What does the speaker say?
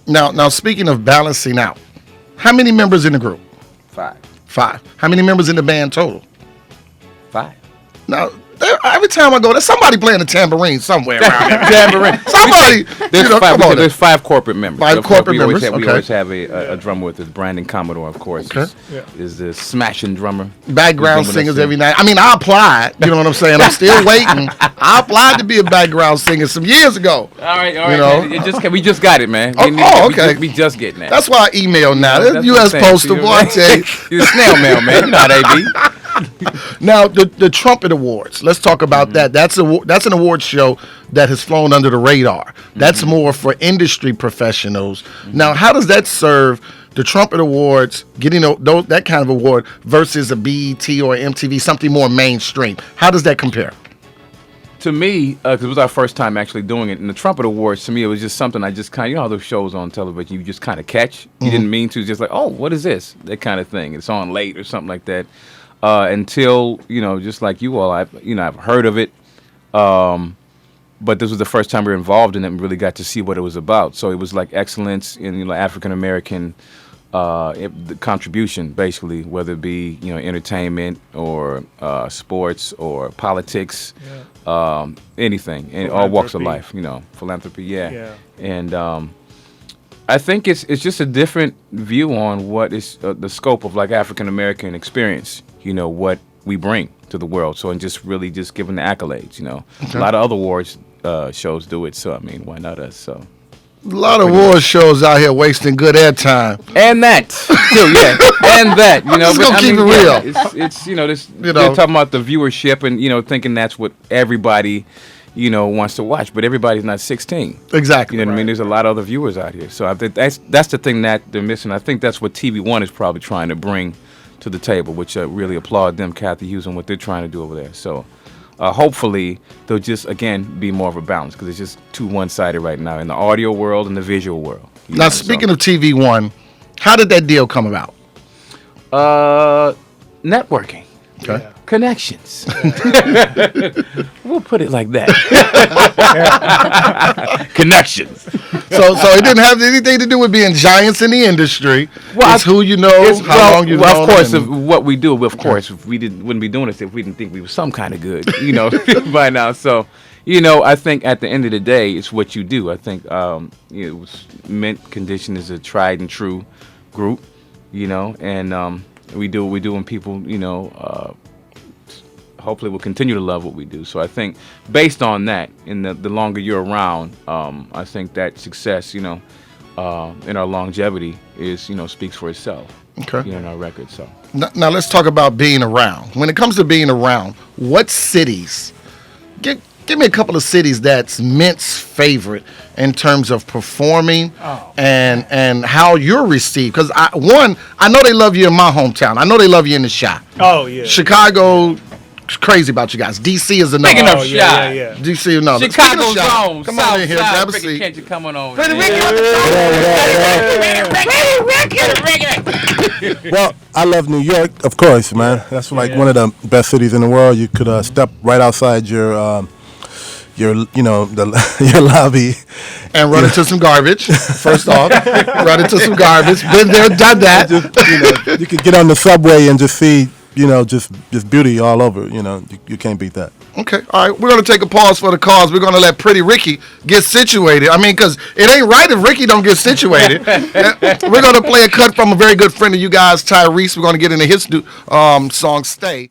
Now, speaking of balancing out, how many members in the group? 5. 5. How many members in the band total? 5. Now, every time I go, there's somebody playing a tambourine somewhere around there. Tambourine. Somebody. There's 5 corporate members. 5 corporate members. We always have a drummer with us. Brandon Commodore, of course. Okay. Is the smashing drummer. Background singers every night. I mean, I applied. You know what I'm saying? I'm still waiting. I applied to be a background singer some years ago. All right. Man. We just got it, man. Okay. We just getting that. That's why I email now. That's U.S. Postal, boy, I tell you. You're snail mail, man. You're not AB. Now, the Trumpet Awards. Let's talk about that. That's an award show that has flown under the radar. That's more for industry professionals. Now, how does that serve the Trumpet Awards, getting that kind of award versus a BET or MTV, something more mainstream? How does that compare? To me, because it was our first time actually doing it, and the Trumpet Awards, to me, it was just something I just kind of, you know how those shows on television, you just kind of catch. You didn't mean to, just like, oh, what is this? That kind of thing. It's on late or something like that. Until, just like you all, I've heard of it. But this was the first time we were involved in it and really got to see what it was about. So it was like excellence in African American the contribution, basically, whether it be entertainment or sports or politics, anything, in all walks of life. Philanthropy, and I think it's just a different view on what is the scope of like African American experience. What we bring to the world. So and just really just giving the accolades. A lot of other awards shows do it. So I mean, why not us? So. A lot of award shows out here wasting good airtime. And that, too, and that, Just gonna keep it real. It's they're talking about the viewership and thinking that's what everybody, wants to watch, but everybody's not 16. Exactly. You know what I mean? There's a lot of other viewers out here, so I think that's the thing that they're missing. I think that's what TV One is probably trying to bring to the table, which I really applaud them, Kathy Hughes, and what they're trying to do over there. So. Hopefully, they'll just, again, be more of a balance because it's just too one-sided right now in the audio world and the visual world. Now, speaking of TV One, how did that deal come about? Networking. Okay. Connections. We'll put it like that. Connections. So it didn't have anything to do with being giants in the industry. Well, it's who you know, how long you know. Well, of course, what we do. Of course, if we wouldn't be doing this if we didn't think we were some kind of good, by now. So, I think at the end of the day, it's what you do. I think Mint Condition is a tried and true group, and we do what we do when people, hopefully will continue to love what we do. So I think based on that, in the longer you're around, I think that success, in our longevity is, speaks for itself. Okay. In our record. So now let's talk about being around. When it comes to being around, what cities? Give me a couple of cities that's Mint's favorite in terms of performing and how you're received. Because I know they love you in my hometown. I know they love you in the Chi. Oh yeah. Chicago. Crazy about you guys. DC is another. Speaking of Chi, DC another. Chicago's home. Come on in here, grab a Ricky, seat. can't you come on over? Pretty Ricky Well, I love New York, of course, man. That's like one of the best cities in the world. You could step right outside your lobby and run into some garbage. First off, run into some garbage. Been there, done that. Just, you could get on the subway and just see. Just beauty all over. You can't beat that. Okay, all right. We're going to take a pause for the cause. We're going to let Pretty Ricky get situated. I mean, because it ain't right if Ricky don't get situated. We're going to play a cut from a very good friend of you guys, Tyrese. We're going to get into his song, Stay.